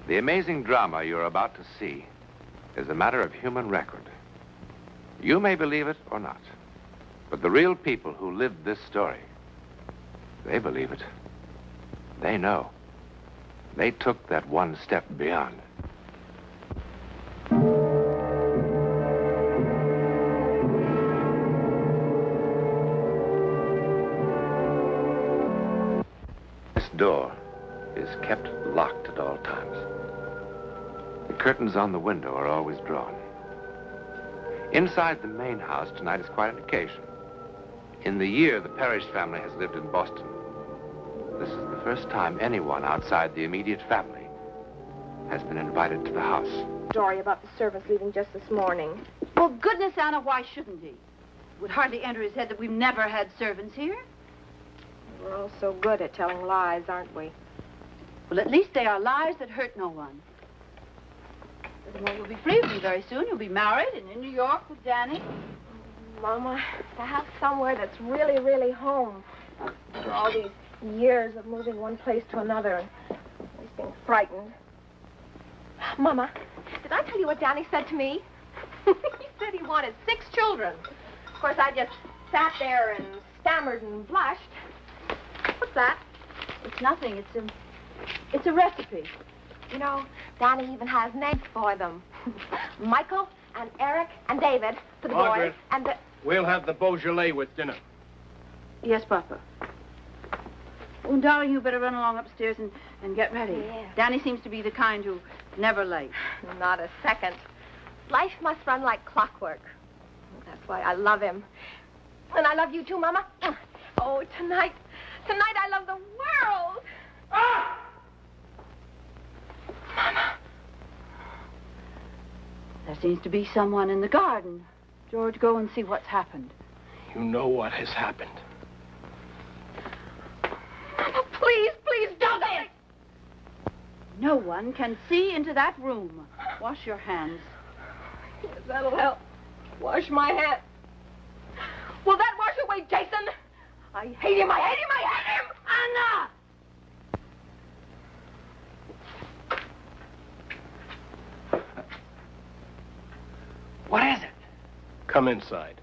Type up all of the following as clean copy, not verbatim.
The amazing drama you're about to see is a matter of human record. You may believe it or not, but the real people who lived this story, they believe it. They know. They took that one step beyond. This door is kept locked at all times. The curtains on the window are always drawn. Inside the main house tonight is quite an occasion. In the year the Parrish family has lived in Boston, this is the first time anyone outside the immediate family has been invited to the house. Story about the servants leaving just this morning. Well, goodness, Anna, why shouldn't he? It would hardly enter his head that we've never had servants here. We're all so good at telling lies, aren't we? Well, at least they are lies that hurt no one. Well, you'll be free with me very soon. You'll be married and in New York with Danny. Mama, to have somewhere that's really, really home. After all these years of moving one place to another and always being frightened. Mama, did I tell you what Danny said to me? He said he wanted 6 children. Of course, I just sat there and stammered and blushed. What's that? It's nothing. It's a recipe. You know, Danny even has names for them. Michael and Eric and David for the Margaret, boys. And the... We'll have the Beaujolais with dinner. Yes, Papa. Oh, darling, you better run along upstairs and get ready. Yeah. Danny seems to be the kind who never late. Not a second. Life must run like clockwork. That's why I love him. And I love you too, Mama. Oh, tonight I love the world. Ah! Mama. There seems to be someone in the garden. George, go and see what's happened. You know what has happened. Mama, please, don't it. No one can see into that room. Wash your hands. Yes, that'll help. Wash my hands. Will that wash away Jason? I hate him, I hate him, I hate him! Anna! What is it? Come inside.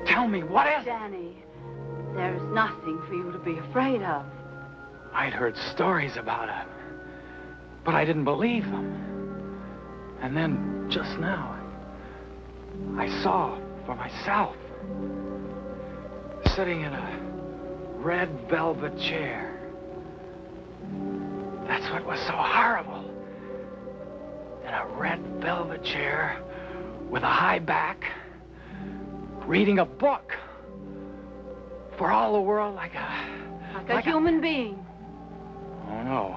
Tell me, what is it? Danny, there's nothing for you to be afraid of. I'd heard stories about it, but I didn't believe them. And then, just now, I saw for myself, sitting in a red velvet chair. That's what was so horrible. In a red velvet chair with a high back, reading a book for all the world like a human being. Oh, no.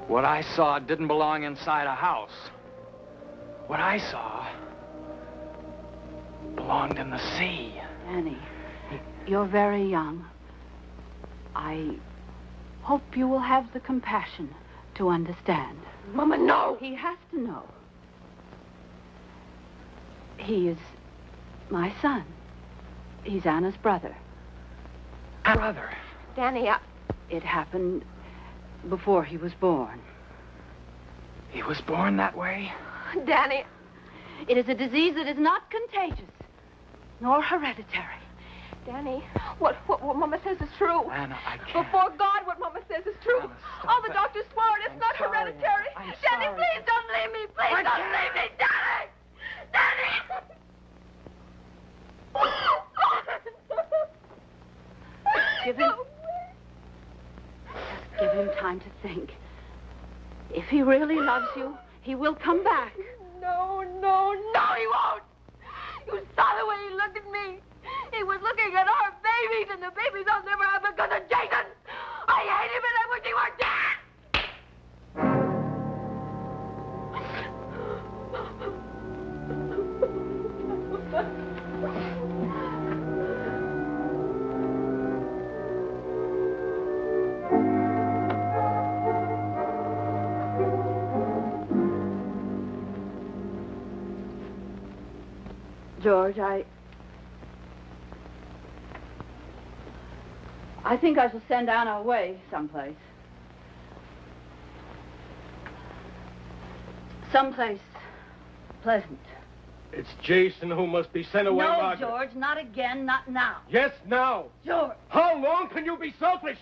What I saw didn't belong inside a house. What I saw belonged in the sea. Danny, you're very young. I hope you will have the compassion to understand. Mama, no! He has to know. He is my son. He's Anna's brother. Brother? Danny, It happened before he was born. He was born that way? Danny. It is a disease that is not contagious, nor hereditary. Danny, what Mama says is true. Anna, I can't. Before God, what Mama says is true. Anna, stop All the it. doctors swore it. It's I'm not sorry. hereditary. I'm Danny, sorry. please don't leave me. Please don't leave me. Danny! Danny! Give him time to think. If he really loves you, he will come back. No, he won't. You saw the way he looked at me. He was looking at our babies, and the babies I'll never have because of Jason. I hate him, and I wish he were dead. George, I think I shall send Anna away someplace. Someplace pleasant. It's Jason who must be sent away, No, Margaret. George, not again, not now. Yes, now. George. How long can you be selfish?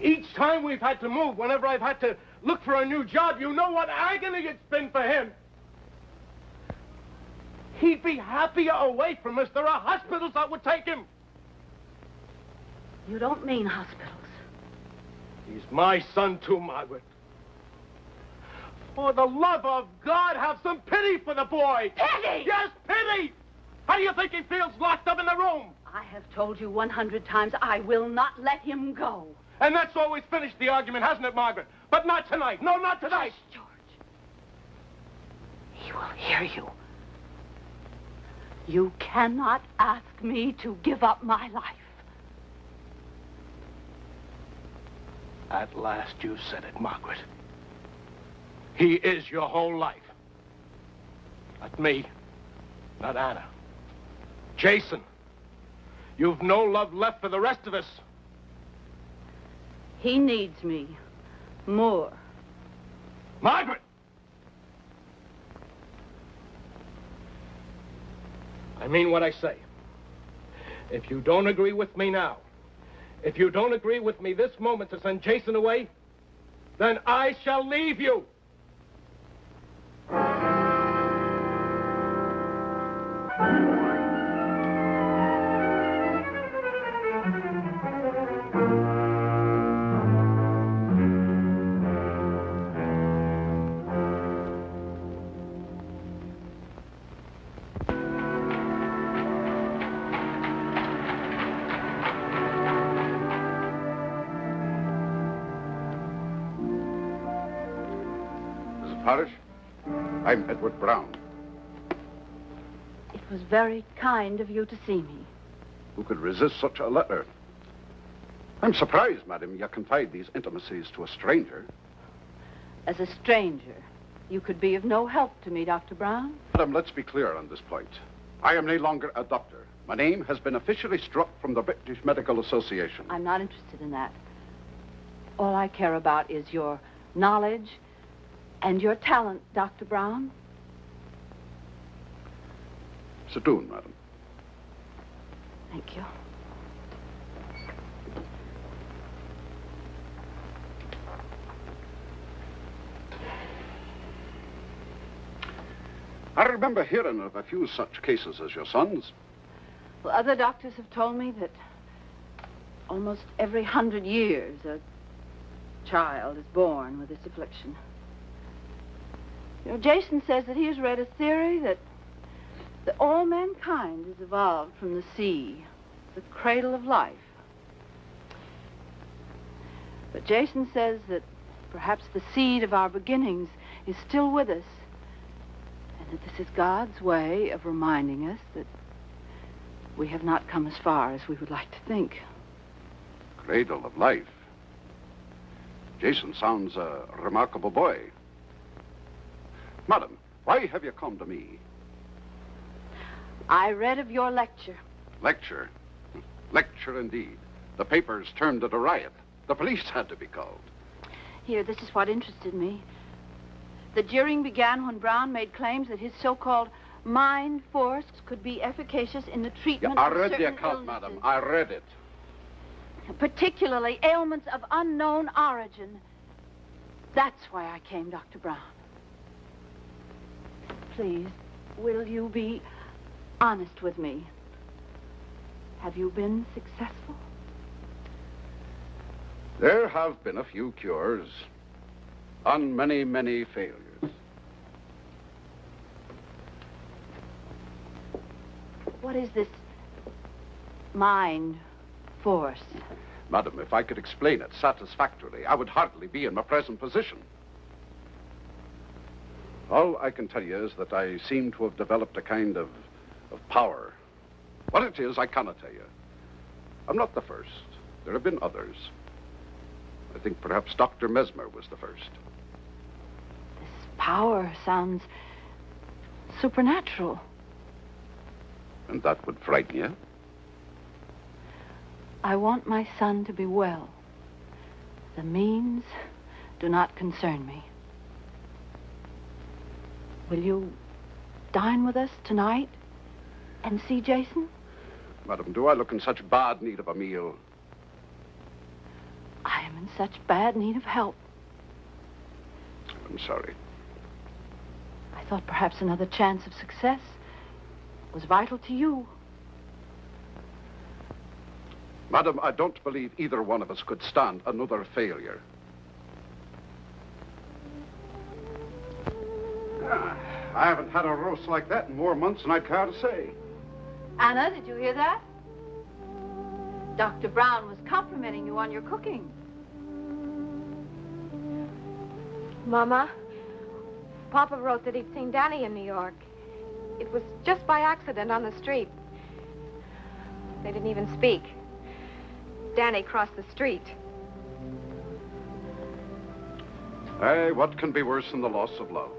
Each time we've had to move, whenever I've had to look for a new job, you know what agony it's been for him. He'd be happier away from us. There are hospitals that would take him. You don't mean hospitals. He's my son, too, Margaret. For the love of God, have some pity for the boy. Pity? Yes, pity! How do you think he feels locked up in the room? I have told you 100 times I will not let him go. And that's always finished the argument, hasn't it, Margaret? But not tonight. No, not tonight. Hush, George. He will hear you. You cannot ask me to give up my life. At last you said it, Margaret. He is your whole life. Not me. Not Anna. Jason. You've no love left for the rest of us. He needs me more. Margaret! I mean what I say. If you don't agree with me now, if you don't agree with me this moment to send Jason away, then I shall leave you. Parrish, I'm Edward Brown. It was very kind of you to see me. Who could resist such a letter? I'm surprised, madam, you confide these intimacies to a stranger. As a stranger, you could be of no help to me, Dr. Brown. Madam, let's be clear on this point. I am no longer a doctor. My name has been officially struck from the British Medical Association. I'm not interested in that. All I care about is your knowledge and your talent, Dr. Brown. Sit down, madam. Thank you. I remember hearing of a few such cases as your son's. Well, other doctors have told me that almost every 100 years a child is born with this affliction. You know, Jason says that he has read a theory that all mankind is evolved from the sea, the cradle of life. But Jason says that perhaps the seed of our beginnings is still with us, and that this is God's way of reminding us that we have not come as far as we would like to think. Cradle of life. Jason sounds a remarkable boy. Madam, why have you come to me? I read of your lecture. Lecture? Lecture indeed. The papers termed it a riot. The police had to be called. Here, this is what interested me. The jeering began when Brown made claims that his so-called mind force could be efficacious in the treatment I of read certain the account, illnesses, madam. I read it. particularly ailments of unknown origin. That's why I came, Dr. Brown. Please, will you be honest with me? Have you been successful? There have been a few cures and many, many failures. What is this mind force? Madam, if I could explain it satisfactorily, I would hardly be in my present position. All I can tell you is that I seem to have developed a kind of power. What it is, I cannot tell you. I'm not the first. There have been others. I think perhaps Dr. Mesmer was the first. This power sounds supernatural. And that would frighten you? I want my son to be well. The means do not concern me. Will you dine with us tonight and see Jason? Madam, do I look in such bad need of a meal? I am in such bad need of help. I'm sorry. I thought perhaps another chance of success was vital to you. Madam, I don't believe either one of us could stand another failure. I haven't had a roast like that in more months than I care to say. Anna, did you hear that? Dr. Brown was complimenting you on your cooking. Mama, Papa wrote that he'd seen Danny in New York. It was just by accident on the street. They didn't even speak. Danny crossed the street. Aye, what can be worse than the loss of love?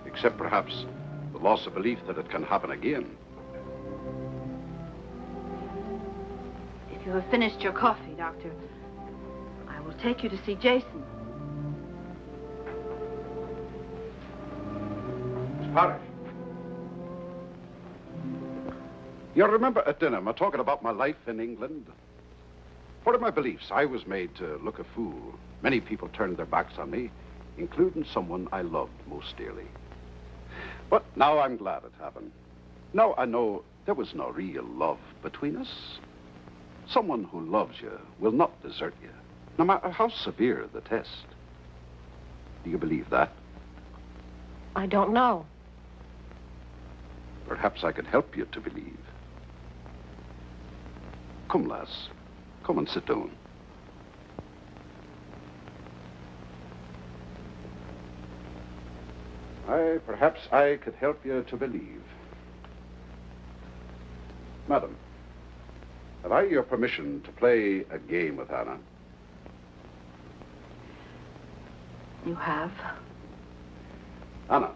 Except perhaps the loss of belief that it can happen again. If you have finished your coffee, Doctor, I will take you to see Jason. Miss Parrish. You remember at dinner, me talking about my life in England? What are my beliefs? I was made to look a fool. Many people turned their backs on me, including someone I loved most dearly. But now I'm glad it happened. Now I know there was no real love between us. Someone who loves you will not desert you, no matter how severe the test. Do you believe that? I don't know. Perhaps I could help you to believe. Come, lass. Come and sit down. Perhaps I could help you to believe. Madam, have I your permission to play a game with Anna? You have? Anna,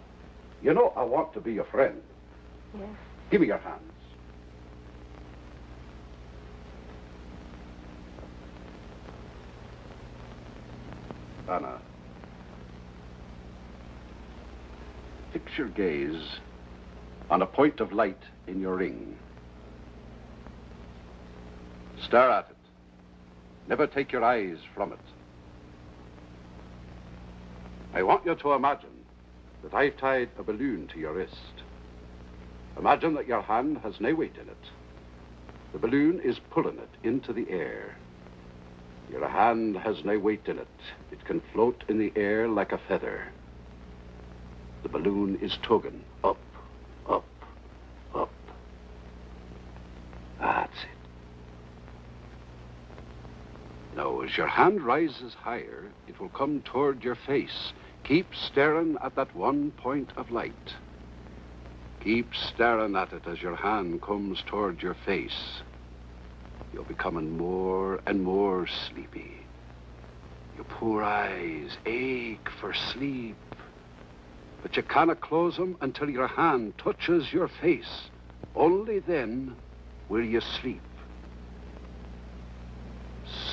you know I want to be your friend. Yes. Give me your hands. Anna, fix your gaze on a point of light in your ring. Stare at it. Never take your eyes from it. I want you to imagine that I've tied a balloon to your wrist. Imagine that your hand has no weight in it. The balloon is pulling it into the air. Your hand has no weight in it. It can float in the air like a feather. The balloon is tugging up, up, up. That's it. Now, as your hand rises higher, it will come toward your face. Keep staring at that one point of light. Keep staring at it as your hand comes toward your face. You're becoming more and more sleepy. Your poor eyes ache for sleep. But you cannot close them until your hand touches your face. Only then will you sleep.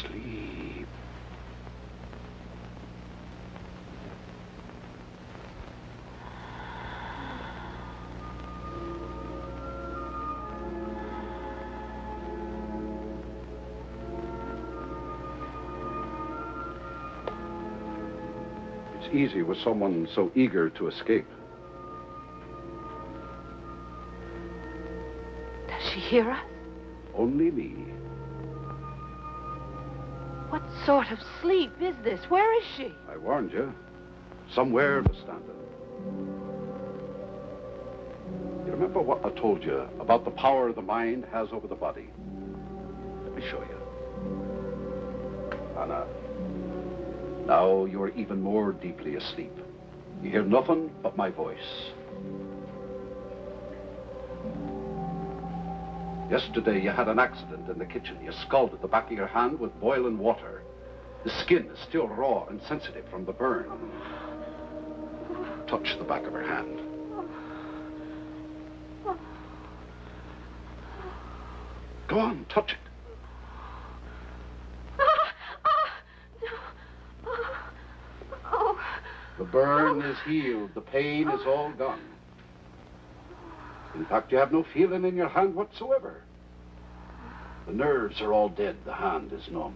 Sleep. It's easy with someone so eager to escape. Does she hear us? Only me. What sort of sleep is this? Where is she? I warned you. Somewhere to stand it. You remember what I told you about the power the mind has over the body? Let me show you. Anna, now you are even more deeply asleep. You hear nothing but my voice. Yesterday, you had an accident in the kitchen. You scalded the back of your hand with boiling water. The skin is still raw and sensitive from the burn. Touch the back of her hand. Go on, touch it. The burn is healed. The pain is all gone. In fact, you have no feeling in your hand whatsoever. The nerves are all dead. The hand is numb.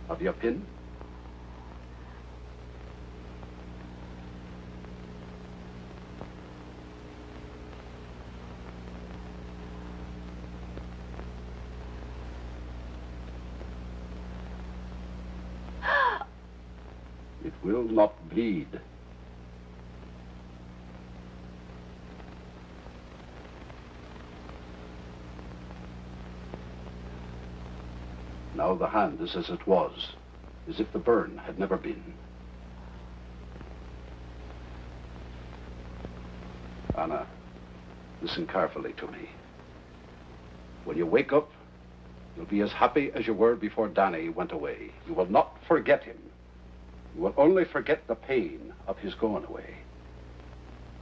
Have you a pin? It will not bleed. Now the hand is as it was, as if the burn had never been. Anna, listen carefully to me. When you wake up, you'll be as happy as you were before Danny went away. You will not forget him. You will only forget the pain of his going away.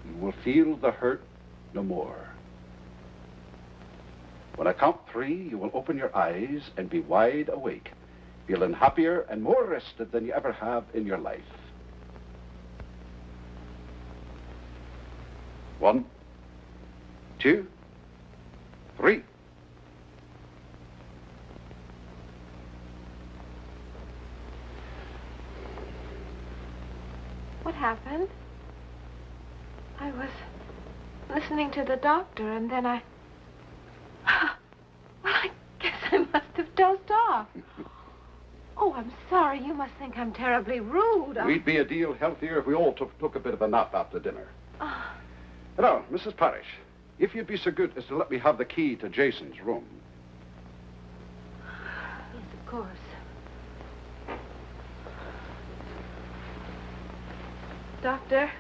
You will feel the hurt no more. When I count 3, you will open your eyes and be wide awake, feeling happier and more rested than you ever have in your life. 1, 2, 3. What happened? I was listening to the doctor, and then I... Well, I guess I must have dozed off. Oh, I'm sorry. You must think I'm terribly rude. We'd be a deal healthier if we all took a bit of a nap after dinner. Now, Mrs. Parrish, if you'd be so good as to let me have the key to Jason's room. Yes, of course. Doctor,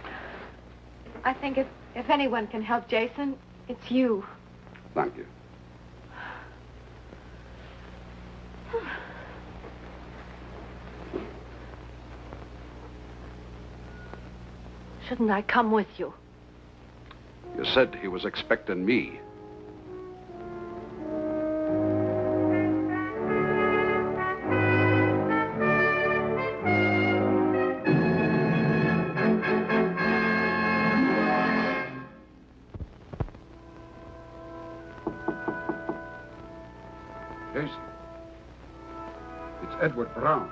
I think if anyone can help Jason, it's you. Thank you. Shouldn't I come with you? You said he was expecting me. Jason, it's Edward Brown.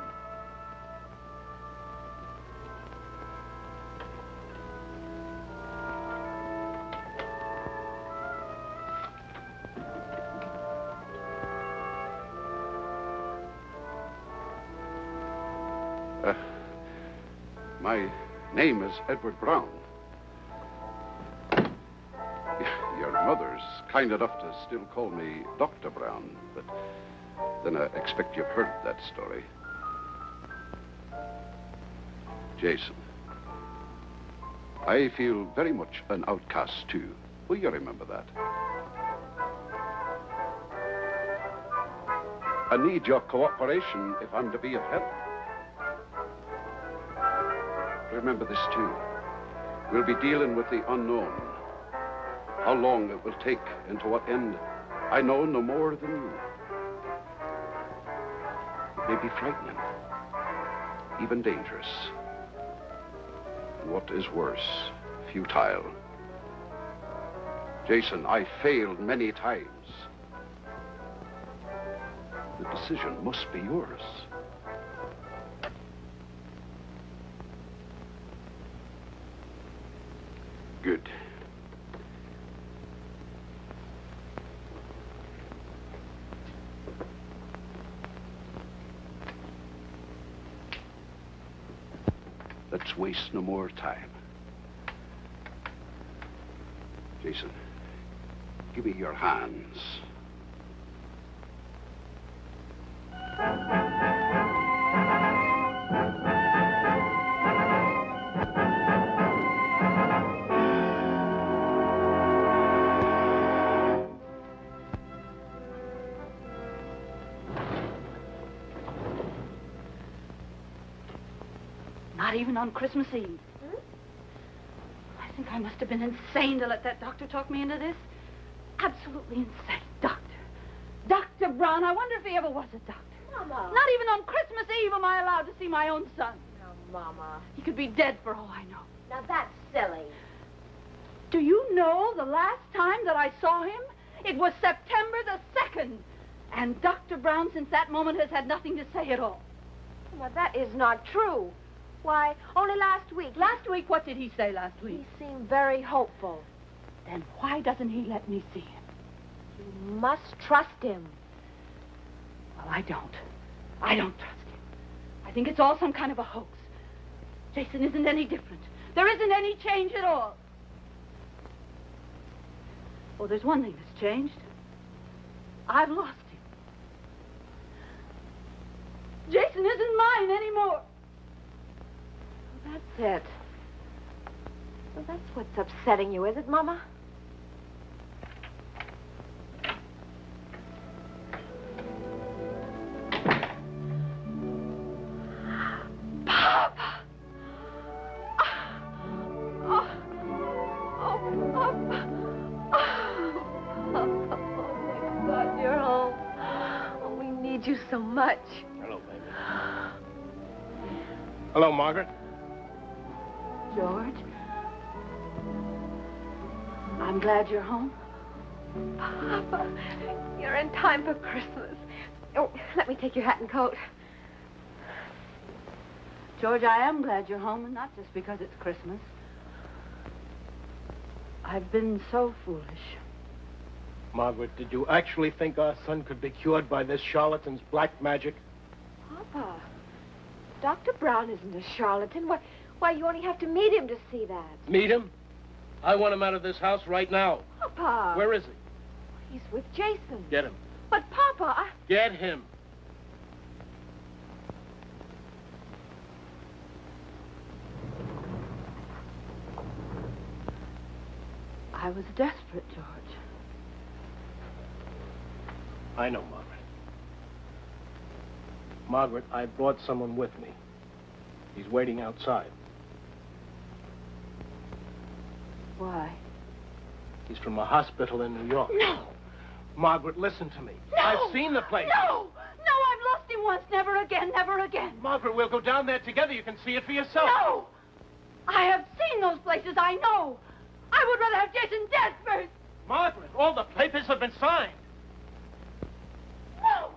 My name is Edward Brown. Your mother's kind enough to still call me Dr. Brown, but then I expect you've heard that story. Jason, I feel very much an outcast, too. Will you remember that? I need your cooperation if I'm to be of help. Remember this, too. We'll be dealing with the unknown. How long it will take and to what end, I know no more than you. It may be frightening, even dangerous. And what is worse, futile. Jason, I failed many times. The decision must be yours. Good. Let's waste no more time. Jason, give me your hands. Not even on Christmas Eve. I think I must have been insane to let that doctor talk me into this. absolutely insane. Dr. Brown, I wonder if he ever was a doctor. Mama. Not even on Christmas Eve am I allowed to see my own son. No, Mama. He could be dead for all I know. Now, that's silly. Do you know the last time that I saw him? It was September the 2nd. And Dr. Brown, since that moment, has had nothing to say at all. Well, that is not true. Why, only last week. Last week, what did he say last week? He seemed very hopeful. Then why doesn't he let me see him? You must trust him. Well, I don't. I don't trust him. I think it's all some kind of a hoax. Jason isn't any different. There isn't any change at all. Oh, there's one thing that's changed. I've lost him. Jason isn't mine anymore. Well, that's it. Well, that's what's upsetting you, is it, Mama? Papa! Oh, thank God you're home. Oh, we need you so much. Hello, baby. Hello, Margaret. George, I'm glad you're home. Papa, you're in time for Christmas. Oh, let me take your hat and coat. George, I am glad you're home, and not just because it's Christmas. I've been so foolish. Margaret, did you actually think our son could be cured by this charlatan's black magic? Papa, Dr. Brown isn't a charlatan. Why, you only have to meet him to see that. Meet him? I want him out of this house right now. Papa. Where is he? He's with Jason. Get him. But, Papa, Get him. I was desperate, George. I know, Margaret. Margaret, I brought someone with me. He's waiting outside. Why? He's from a hospital in New York. No! Margaret, listen to me. No! I've seen the place. No! No, I've lost him once. Never again, never again. Margaret, we'll go down there together. You can see it for yourself. No! I have seen those places, I know. I would rather have Jason dead first. Margaret, all the papers have been signed. No!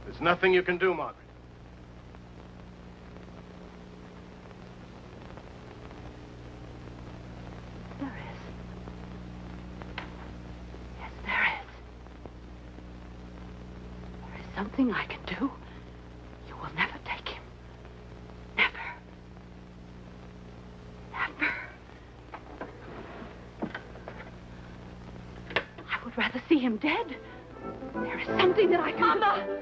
There's nothing you can do, Margaret. There is. Yes, there is. There is something I can do. You will never take him. Never. Never. I would rather see him dead. There is something that I can do. Mama!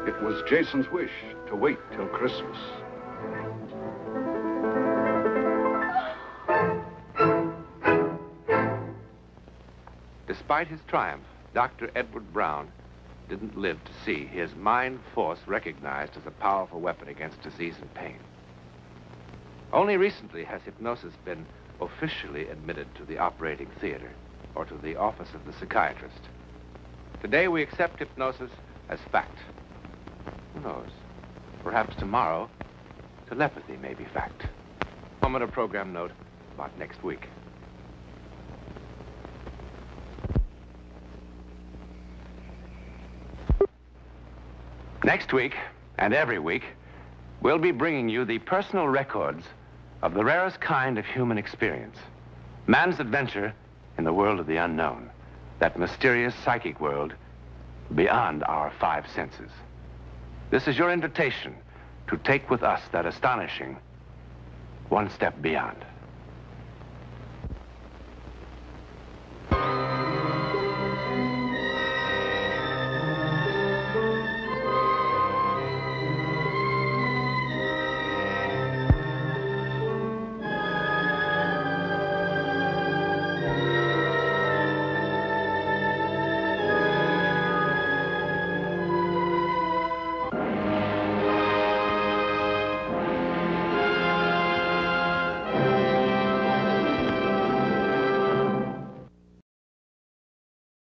It was Jason's wish to wait till Christmas. Despite his triumph, Dr. Edward Brown didn't live to see his mind force recognized as a powerful weapon against disease and pain. Only recently has hypnosis been officially admitted to the operating theater or to the office of the psychiatrist. Today we accept hypnosis as fact. Who knows? Perhaps tomorrow, telepathy may be fact. Moment of program note about next week. Next week, and every week, we'll be bringing you the personal records of the rarest kind of human experience. Man's adventure in the world of the unknown. That mysterious psychic world beyond our five senses. This is your invitation to take with us that astonishing one step beyond.